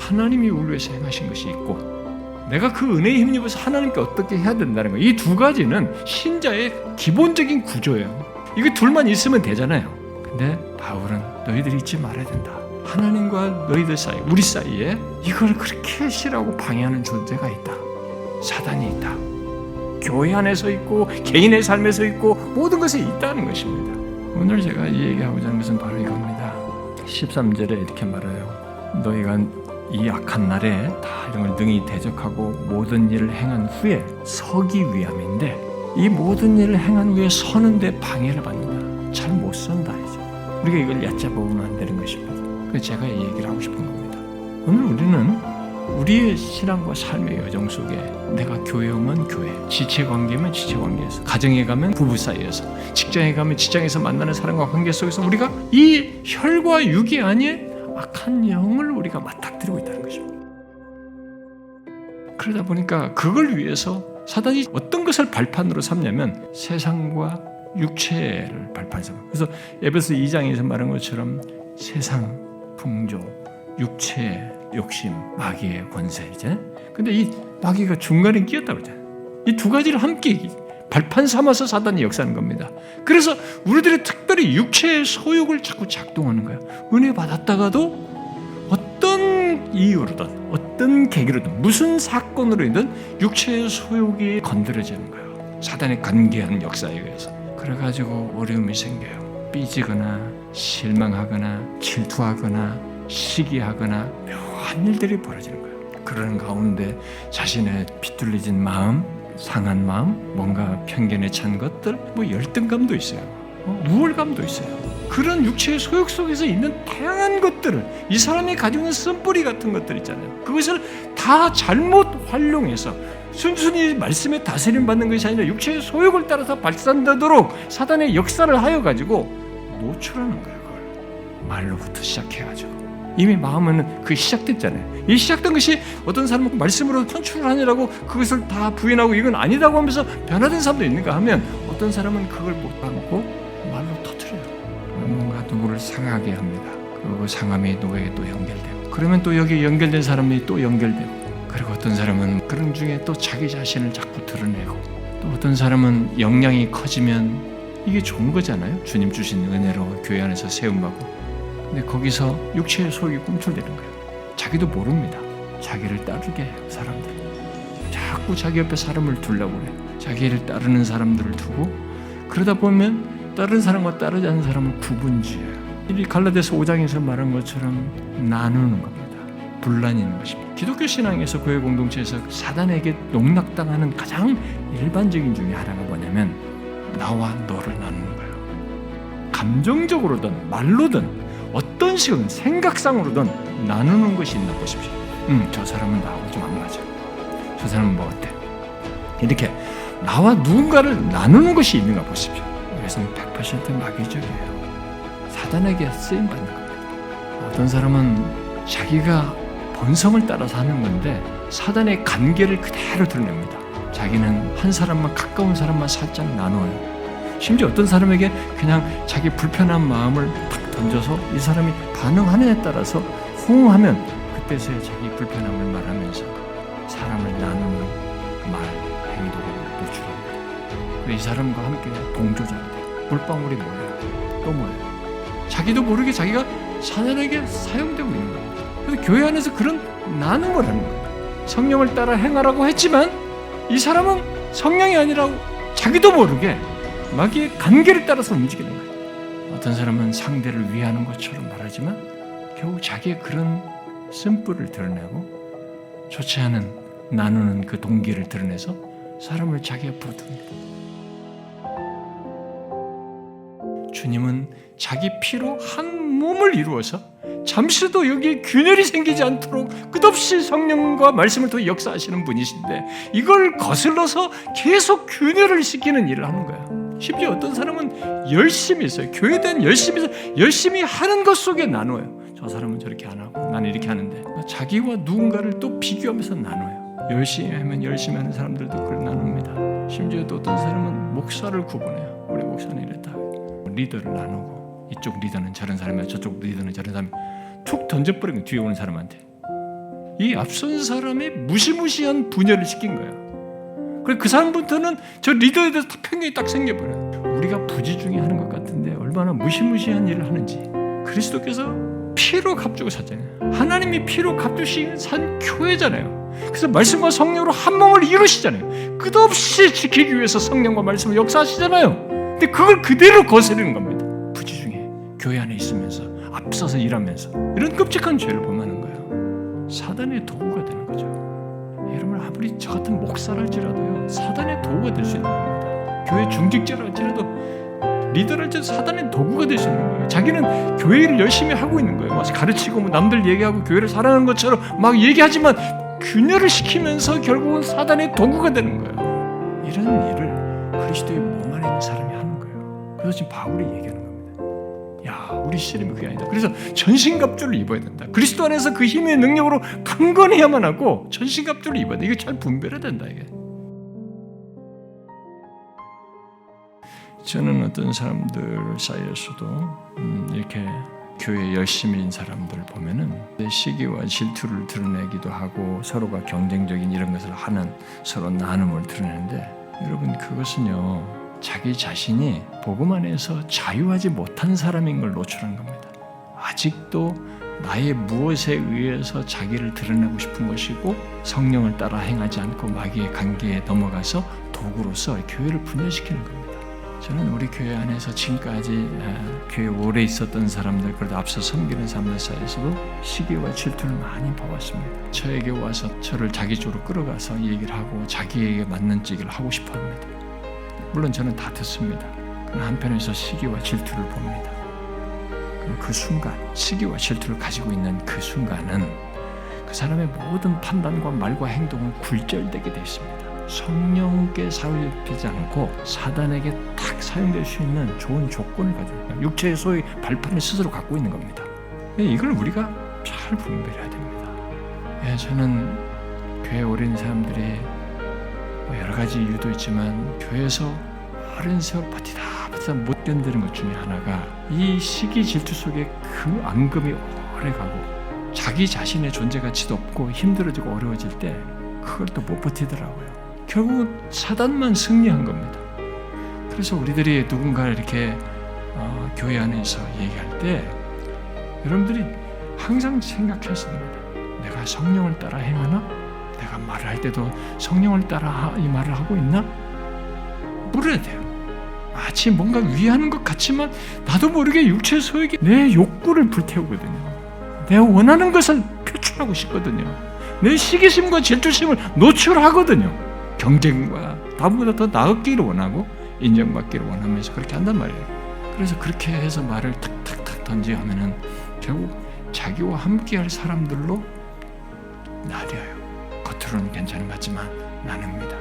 하나님이 우리 위해서 행하신 것이 있고 내가 그 은혜에 힘입어서 하나님께 어떻게 해야 된다는 거예요. 이 두 가지는 신자의 기본적인 구조예요. 이거 둘만 있으면 되잖아요. 근데 바울은 너희들이 잊지 말아야 된다. 하나님과 너희들 사이, 우리 사이에 이걸 그렇게 싫어하고 방해하는 존재가 있다. 사단이 있다. 교회 안에서 있고 개인의 삶에서 있고 모든 것에 있다는 것입니다. 오늘 제가 이 얘기하고자 하는 것은 바로 이겁니다. 13절에 이렇게 말해요. 너희가 이 악한 날에 다 이런 걸 능히 대적하고 모든 일을 행한 후에 서기 위함인데 이 모든 일을 행한 후에 서는데 방해를 받는다. 잘 못 선다 이제. 우리가 이걸 얕잡아보면 안 되는 것입니다. 그래서 제가 이 얘기를 하고 싶은 겁니다. 오늘 우리는 우리의 신앙과 삶의 여정 속에 내가 교회 오면 교회, 지체관계면 지체관계에서, 가정에 가면 부부 사이에서, 직장에 가면 직장에서 만나는 사람과 관계 속에서 우리가 이 혈과 육이 아닌 악한 영을 우리가 맞닥뜨리고 있다는 것입니다. 그러다 보니까 그걸 위해서 사단이 어떤 것을 발판으로 삼냐면 세상과 육체를 발판 삼아. 그래서 에베소 2장에서 말한 것처럼 세상, 풍조, 육체의 욕심, 마귀의 권세이제. 근데 이 마귀가 중간에 끼었다고 그러잖아요. 이 두 가지를 함께 발판 삼아서 사단이 역사하는 겁니다. 그래서 우리들이 특별히 육체의 소욕을 자꾸 작동하는 거예요. 은혜 받았다가도 어떤 이유로든 어떤 계기로든 무슨 사건으로든 육체의 소욕이 건드려지는 거예요. 사단의 관계하는 역사에 의해서. 그래가지고 어려움이 생겨요. 삐지거나 실망하거나 질투하거나 시기하거나 묘한 일들이 벌어지는 거예요. 그런 가운데 자신의 비뚤어진 마음, 상한 마음, 뭔가 편견에 찬 것들, 뭐 열등감도 있어요. 우월감도 있어요. 그런 육체의 소욕 속에서 있는 다양한 것들을 이 사람이 가지고 있는 쓴뿌리 같은 것들 있잖아요. 그것을 다 잘못 활용해서 순순히 말씀에 다스림 받는 것이 아니라 육체의 소욕을 따라서 발산되도록 사단의 역사를 하여가지고 노출하는 거예요. 그걸 말로부터 시작해가지고 이미 마음은 그 시작됐잖아요. 이 시작된 것이 어떤 사람은 말씀으로 컨트롤 하느라고 그것을 다 부인하고 이건 아니다고 하면서 변화된 사람도 있는가 하면 어떤 사람은 그걸 못 담고 말로 터뜨려요. 뭔가 누구를 상하게 합니다. 그리고 상함이 누구에게 또 연결되고 그러면 또 여기 연결된 사람이 또 연결되고 그리고 어떤 사람은 그런 중에 또 자기 자신을 자꾸 드러내고 또 어떤 사람은 역량이 커지면 이게 좋은 거잖아요. 주님 주신 은혜로 교회 안에서 세움받고 근데 거기서 육체의 소욕이 꿈틀대는 거예요. 자기도 모릅니다. 자기를 따르게 해요. 사람들 자꾸 자기 옆에 사람을 두려고 그래요. 자기를 따르는 사람들을 두고 그러다 보면 다른 사람과 따르지 않는 사람은 구분지어요. 이 갈라디아서 5장에서 말한 것처럼 나누는 겁니다. 분란이 있는 것입니다. 기독교 신앙에서 교회 공동체에서 사단에게 농락당하는 가장 일반적인 중에 하나가 뭐냐면 나와 너를 나누는 거예요. 감정적으로든 말로든 어떤 식으로든 생각상으로든 나누는 것이 있나 보십시오. 저 사람은 나하고 좀 안 맞아. 저 사람은 뭐 어때? 이렇게 나와 누군가를 나누는 것이 있는가 보십시오. 이것은 100% 마귀적이에요. 사단에게 쓰임받는 겁니다. 어떤 사람은 자기가 본성을 따라서 하는 건데 사단의 관계를 그대로 드러냅니다. 자기는 한 사람만 가까운 사람만 살짝 나눠요. 심지어 어떤 사람에게 그냥 자기 불편한 마음을 탁 던져서 이 사람이 반응하느냐에 따라서 호응하면 그때서야 자기 불편함을 말하면서 사람을 나누는 말, 행동을 노출합니다. 그래서 이 사람과 함께 동조자가 돼요. 물방울이 모여요. 또 모여요. 자기도 모르게 자기가 사단에게 사용되고 있는 거예요. 그래서 교회 안에서 그런 나눔을 하는 거예요. 성령을 따라 행하라고 했지만 이 사람은 성령이 아니라 자기도 모르게 마귀의 관계를 따라서 움직이는 거예요. 어떤 사람은 상대를 위하는 것처럼 말하지만 결국 자기의 그런 쓴뿌리를 드러내고 좋지 않은 나누는 그 동기를 드러내서 사람을 자기 앞으로 둡니다. 주님은 자기 피로 한 몸을 이루어서 잠시도 여기에 균열이 생기지 않도록 끝없이 성령과 말씀을 통해 역사하시는 분이신데 이걸 거슬러서 계속 균열을 시키는 일을 하는 거야. 심지어 어떤 사람은 열심히 있어요. 교회에 대한 열심히 하는 것 속에 나눠요. 저 사람은 저렇게 안 하고 나는 이렇게 하는데 자기와 누군가를 또 비교하면서 나눠요. 열심히 하면 열심히 하는 사람들도 그걸 나눕니다. 심지어 또 어떤 사람은 목사를 구분해요. 우리 목사는 이랬다. 리더를 나누고 이쪽 리더는 저런 사람이야 저쪽 리더는 저런 사람이야 툭 던져버리면 뒤에 오는 사람한테 이 앞선 사람의 무시무시한 분열을 시킨 거예요. 그래서 그 사람부터는 저 리더에 대해서 편견이 딱 생겨버려요. 우리가 부지중에 하는 것 같은데 얼마나 무시무시한 일을 하는지. 그리스도께서 피로 값주고 샀잖아요. 하나님이 피로 값주시 산 교회잖아요. 그래서 말씀과 성령으로 한 몸을 이루시잖아요. 끝없이 지키기 위해서 성령과 말씀을 역사하시잖아요. 근데 그걸 그대로 거스르는 겁니다. 부지중에 교회 안에 있으면서 앞서서 일하면서 이런 끔찍한 죄를 범하는 거예요. 사단의 도구가 되는 거죠. 여러분 아무리 저 같은 목사랄지라도요 사단의 도구가 될 수 있는 겁니다. 교회 중직자랄지라도 리더랄지라도 사단의 도구가 될 수 있는 거예요. 자기는 교회를 열심히 하고 있는 거예요. 가르치고 남들 얘기하고 교회를 사랑하는 것처럼 막 얘기하지만 균열을 시키면서 결국은 사단의 도구가 되는 거예요. 이런 일을 그리스도의 몸 안에 있는 사람이 하는 거예요. 그래서 지금 바울이 얘기하는 겁니다. 야, 우리 씨름이 그게 아니다. 그래서 전신갑주를 입어야 된다. 그리스도 안에서 그 힘의 능력으로 강건해야만 하고 전신갑주를 입어야 돼. 이게 잘 분별해야 된다. 이게. 저는 어떤 사람들 사이에서도 이렇게 교회 열심히인 사람들 보면은 시기와 질투를 드러내기도 하고 서로가 경쟁적인 이런 것을 하는 서로 나눔을 드러내는데 여러분 그것은요 자기 자신이 복음 안에서 자유하지 못한 사람인 걸 노출한 겁니다. 아직도 나의 무엇에 의해서 자기를 드러내고 싶은 것이고 성령을 따라 행하지 않고 마귀의 관계에 넘어가서 도구로서 교회를 분열시키는 겁니다. 저는 우리 교회 안에서 지금까지 교회 오래 있었던 사람들 그래도 앞서 섬기는 사람들 사이에서도 시기와 질투를 많이 봐왔습니다. 저에게 와서 저를 자기 쪽으로 끌어가서 얘기를 하고 자기에게 맞는 얘기를 하고 싶어합니다. 물론 저는 다 듣습니다. 그러나 한편에서 시기와 질투를 봅니다. 그럼 그 순간 시기와 질투를 가지고 있는 그 순간은 그 사람의 모든 판단과 말과 행동은 굴절되게 되어 있습니다. 성령께 사용되지 않고 사단에게 딱 사용될 수 있는 좋은 조건을 가지고 있습니다. 육체의 소위 발판을 스스로 갖고 있는 겁니다. 이걸 우리가 잘 분별해야 됩니다. 저는 교회 오래 있는 사람들이 여러 가지 이유도 있지만 교회에서 오랜 세월 버티다 못 견디는 것 중에 하나가 이 시기 질투 속에 그 앙금이 오래가고 자기 자신의 존재 가치도 없고 힘들어지고 어려워질 때 그걸 또 못 버티더라고요. 결국 사단만 승리한 겁니다. 그래서 우리들이 누군가를 이렇게 교회 안에서 얘기할 때 여러분들이 항상 생각하셔야 됩니다. 내가 성령을 따라 행하나? 내가 말을 할 때도 성령을 따라 이 말을 하고 있나? 물어야 돼요. 마치 뭔가 위하는 것 같지만 나도 모르게 육체 소욕이 내 욕구를 불태우거든요. 내가 원하는 것을 표출하고 싶거든요. 내 시기심과 질투심을 노출하거든요. 경쟁과 나보다 더 나았기를 원하고 인정받기를 원하면서 그렇게 한단 말이에요. 그래서 그렇게 해서 말을 탁탁탁 던지하면은 결국 자기와 함께할 사람들로 나뉘어요. 겉으로는 괜찮은 것 같지만 나눕니다.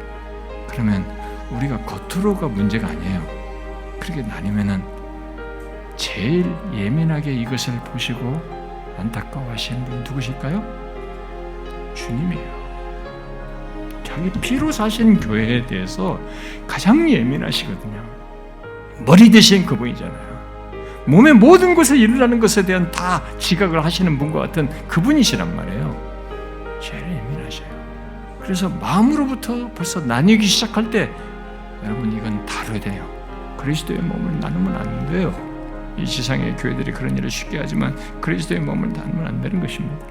그러면 우리가 겉으로가 문제가 아니에요. 그렇게 나뉘면은 제일 예민하게 이것을 보시고 안타까워하시는 분이 누구실까요? 주님이에요. 자기 피로 사신 교회에 대해서 가장 예민하시거든요. 머리 대신 그분이잖아요. 몸의 모든 것에 일어나는 것에 대한 다 지각을 하시는 분과 같은 그분이시란 말이에요. 제일 예민하셔요. 그래서 마음으로부터 벌써 나뉘기 시작할 때 여러분 이건 다뤄야 돼요. 그리스도의 몸을 나누면 안 돼요. 이 세상의 교회들이 그런 일을 쉽게 하지만 그리스도의 몸을 나누면 안 되는 것입니다.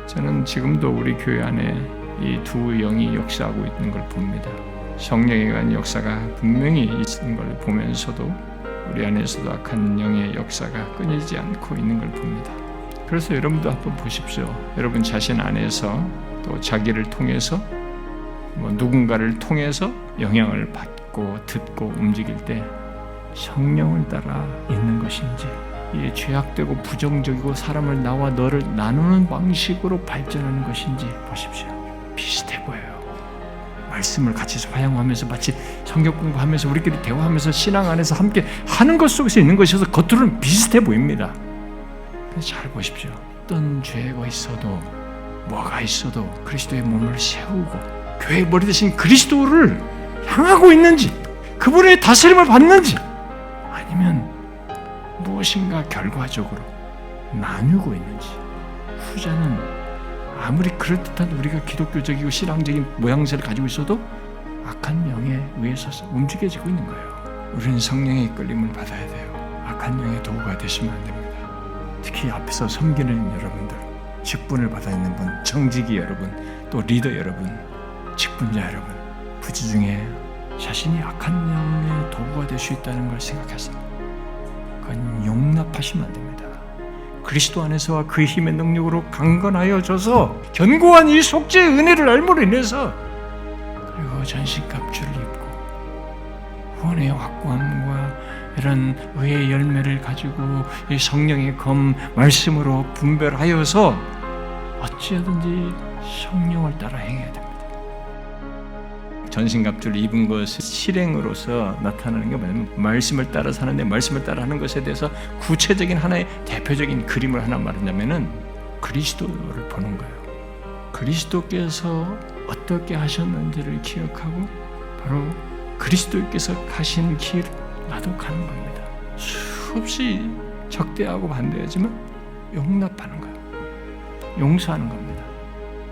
저는 지금도 우리 교회 안에 이 두 영이 역사하고 있는 걸 봅니다. 성령에 의한 역사가 분명히 있는 걸 보면서도 우리 안에서도 악한 영의 역사가 끊이지 않고 있는 걸 봅니다. 그래서 여러분도 한번 보십시오. 여러분 자신 안에서 또 자기를 통해서 누군가를 통해서 영향을 받고 듣고 움직일 때 성령을 따라 있는 것인지 이 죄악되고 부정적이고 사람을 나와 너를 나누는 방식으로 발전하는 것인지 보십시오. 비슷해 보여요. 말씀을 같이 화양하면서 마치 성경 공부하면서 우리끼리 대화하면서 신앙 안에서 함께 하는 것 속에서 있는 것이어서 겉으로는 비슷해 보입니다. 잘 보십시오. 어떤 죄가 있어도 뭐가 있어도 그리스도의 몸을 세우고 교회의 머리 대신 그리스도를 향하고 있는지 그분의 다스림을 받는지 아니면 무엇인가 결과적으로 나누고 있는지 후자는 아무리 그럴듯한 우리가 기독교적이고 신앙적인 모양새를 가지고 있어도 악한 영에 의해서 움직여지고 있는 거예요. 우리는 성령의 이끌림을 받아야 돼요. 악한 영의 도구가 되시면 안 됩니다. 특히 앞에서 섬기는 여러분들, 직분을 받아 있는 분, 정직이 여러분, 또 리더 여러분, 직분자 여러분, 부지 중에 자신이 악한 영의 도구가 될 수 있다는 걸 생각해서 그건 용납하시면 안 됩니다. 그리스도 안에서와 그 힘의 능력으로 강건하여져서 견고한 이 속죄의 은혜를 알므로 인해서 그리고 전신갑주를 입고 후원의 확고함과 이런 의의 열매를 가지고 이 성령의 검 말씀으로 분별하여서 어찌하든지 성령을 따라 행해야 됩니다. 전신갑주를 입은 것의 실행으로서 나타나는 게 뭐냐면 말씀을 따라 사는데 말씀을 따라 하는 것에 대해서 구체적인 하나의 대표적인 그림을 하나 말하자면은 그리스도를 보는 거예요. 그리스도께서 어떻게 하셨는지를 기억하고 바로 그리스도께서 가신 길 나도 가는 겁니다. 수없이 적대하고 반대하지만 용납하는 거예요. 용서하는 겁니다.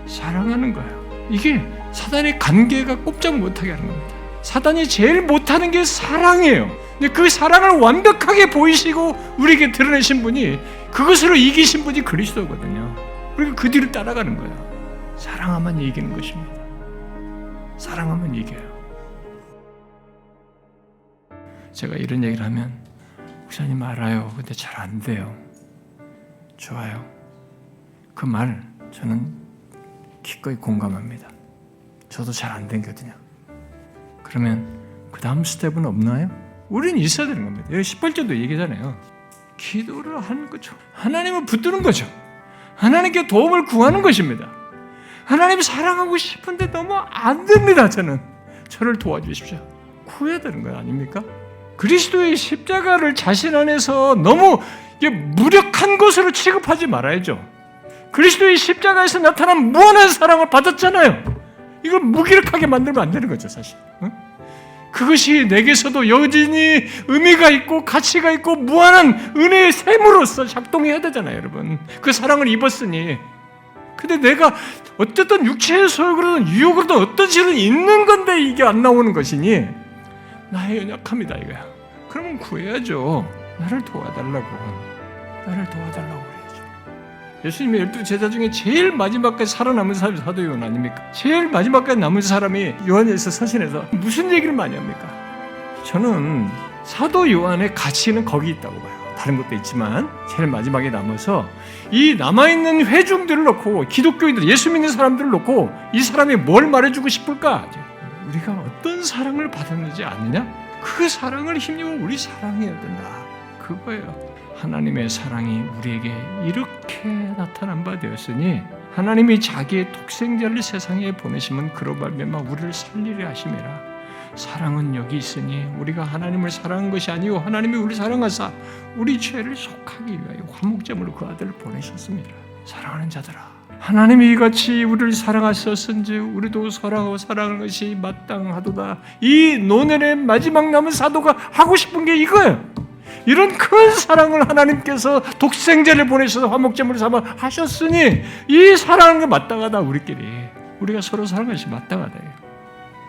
사랑하는 거예요. 이게 사단의 관계가 꼼짝 못하게 하는 겁니다. 사단이 제일 못하는 게 사랑이에요. 근데 그 사랑을 완벽하게 보이시고 우리에게 드러내신 분이 그것으로 이기신 분이 그리스도거든요. 우리가 그 뒤를 따라가는 거예요. 사랑하면 이기는 것입니다. 사랑하면 이겨요. 제가 이런 얘기를 하면 목사님 알아요. 근데 잘 안 돼요. 좋아요. 그 말 저는 기꺼이 공감합니다. 저도 잘 안 되거든요. 그러면 그 다음 스텝은 없나요? 우리는 있어야 되는 겁니다. 여기 18절도 얘기잖아요. 기도를 하는 거죠. 하나님을 붙드는 거죠. 하나님께 도움을 구하는 것입니다. 하나님 사랑하고 싶은데 너무 안 됩니다. 저를 도와주십시오. 구해야 되는 거 아닙니까? 그리스도의 십자가를 자신 안에서 너무 무력한 것으로 취급하지 말아야죠. 그리스도의 십자가에서 나타난 무한한 사랑을 받았잖아요. 이걸 무기력하게 만들면 안 되는 거죠, 사실. 응? 그것이 내게서도 여전히 의미가 있고 가치가 있고 무한한 은혜의 샘으로서 작동해야 되잖아요, 여러분. 그 사랑을 입었으니. 근데 내가 어쨌든 육체의 소욕으로든 유욕으로든 어떤 식으로 있는 건데 이게 안 나오는 것이니 나의 연약함이다 이거야. 그러면 구해야죠. 나를 도와달라고. 나를 도와달라고 그래야죠. 예수님의 12 제자 중에 제일 마지막까지 살아남은 사람이 사도 요한 아닙니까? 제일 마지막까지 남은 사람이 요한일서 서신에서 무슨 얘기를 많이 합니까? 저는 사도 요한의 가치는 거기 있다고 봐요. 다른 것도 있지만 제일 마지막에 남아서 이 남아있는 회중들을 놓고 기독교인들, 예수 믿는 사람들을 놓고 이 사람이 뭘 말해주고 싶을까? 우리가 어떤 사랑을 받았는지 아느냐? 그 사랑을 힘입어 우리 사랑해야 된다. 그거예요. 하나님의 사랑이 우리에게 이렇게 나타난 바 되었으니 하나님이 자기의 독생자를 세상에 보내시면 그로 말미암아 우리를 살리려 하심이라. 사랑은 여기 있으니 우리가 하나님을 사랑한 것이 아니고 하나님이 우리를 사랑하사 우리 죄를 속하기 위하여 화목제물로 그 아들을 보내셨습니다. 사랑하는 자들아, 하나님이 이같이 우리를 사랑하셨은즉 우리도 서로하고 사랑하는 것이 마땅하도다. 이 노년의 마지막 남은 사도가 하고 싶은 게 이거예요. 이런 큰 사랑을 하나님께서 독생자를 보내셔서 화목제물을 삼아 하셨으니 이 사랑하는 게 마땅하다. 우리가 서로 사랑하는 것이 마땅하다.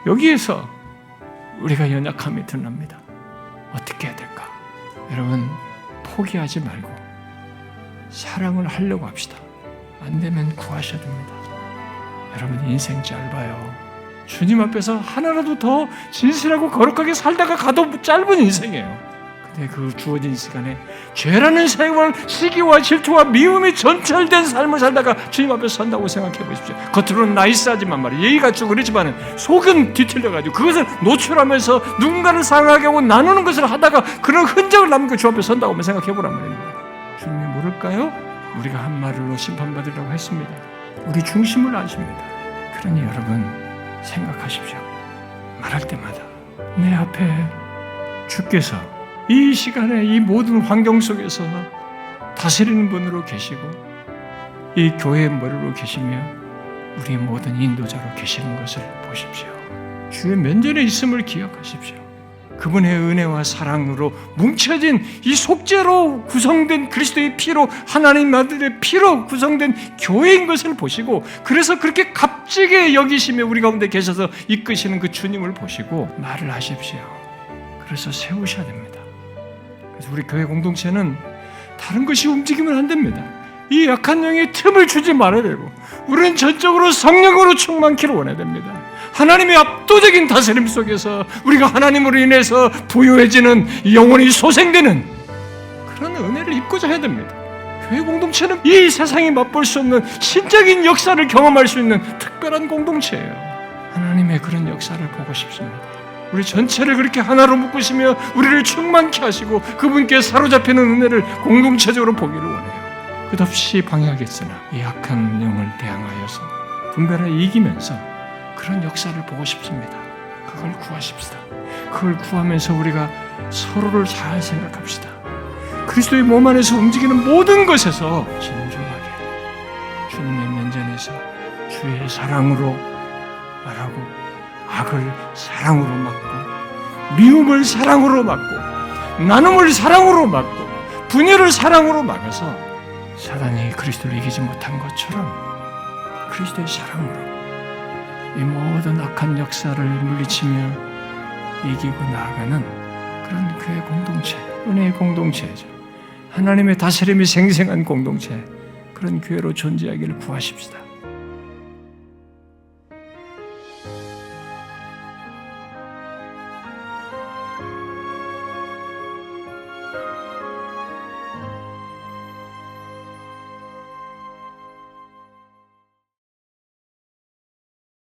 여기에서 우리가 연약함이 드러납니다. 어떻게 해야 될까? 여러분, 포기하지 말고 사랑을 하려고 합시다. 안 되면 구하셔야 됩니다. 여러분, 인생 짧아요. 주님 앞에서 하나라도 더 진실하고 거룩하게 살다가 가도 짧은 인생이에요. 근데 그 주어진 시간에 죄라는 세월, 시기와 질투와 미움이 전철된 삶을 살다가 주님 앞에 선다고 생각해 보십시오. 겉으로는 나이스하지만 말이에요. 예의 갖추고 그러지만 속은 뒤틀려가지고 그것을 노출하면서 누군가를 사랑하게 하고 나누는 것을 하다가 그런 흔적을 남기고 주 앞에 선다고 생각해 보란 말입니다. 주님이 모를까요? 우리가 한 말로 심판받으려고 했습니다. 우리 중심을 아십니다. 그러니 여러분 생각하십시오. 말할 때마다 내 앞에 주께서 이 시간에 이 모든 환경 속에서 다스리는 분으로 계시고 이 교회의 머리로 계시며 우리의 모든 인도자로 계시는 것을 보십시오. 주의 면전에 있음을 기억하십시오. 그분의 은혜와 사랑으로 뭉쳐진 이 속죄로 구성된 그리스도의 피로 하나님 아들의 피로 구성된 교회인 것을 보시고 그래서 그렇게 값지게 여기시며 우리 가운데 계셔서 이끄시는 그 주님을 보시고 말을 하십시오. 그래서 세우셔야 됩니다. 그래서 우리 교회 공동체는 다른 것이 움직이면 안 됩니다. 이 약한 영에 틈을 주지 말아야 되고 우리는 전적으로 성령으로 충만키를 원해야 됩니다. 하나님의 압도적인 다스림 속에서 우리가 하나님으로 인해서 부유해지는 영혼이 소생되는 그런 은혜를 입고자 해야 됩니다. 교회 공동체는 이 세상이 맛볼 수 없는 신적인 역사를 경험할 수 있는 특별한 공동체예요. 하나님의 그런 역사를 보고 싶습니다. 우리 전체를 그렇게 하나로 묶으시며 우리를 충만케 하시고 그분께 사로잡히는 은혜를 공동체적으로 보기를 원해요. 끝없이 방해하겠으나 이 악한 영을 대항하여서 분별하여 이기면서 그런 역사를 보고 싶습니다. 그걸 구하십시다. 그걸 구하면서 우리가 서로를 잘 생각합시다. 그리스도의 몸 안에서 움직이는 모든 것에서 진중하게 주님의 면전에서 주의 사랑으로 말하고 악을 사랑으로 막고 미움을 사랑으로 막고 나눔을 사랑으로 막고 분열을 사랑으로 막아서 사단이 그리스도를 이기지 못한 것처럼 그리스도의 사랑으로 이 모든 악한 역사를 물리치며 이기고 나아가는 그런 교회 공동체, 은혜의 공동체죠. 하나님의 다스림이 생생한 공동체, 그런 교회로 존재하기를 구하십시다.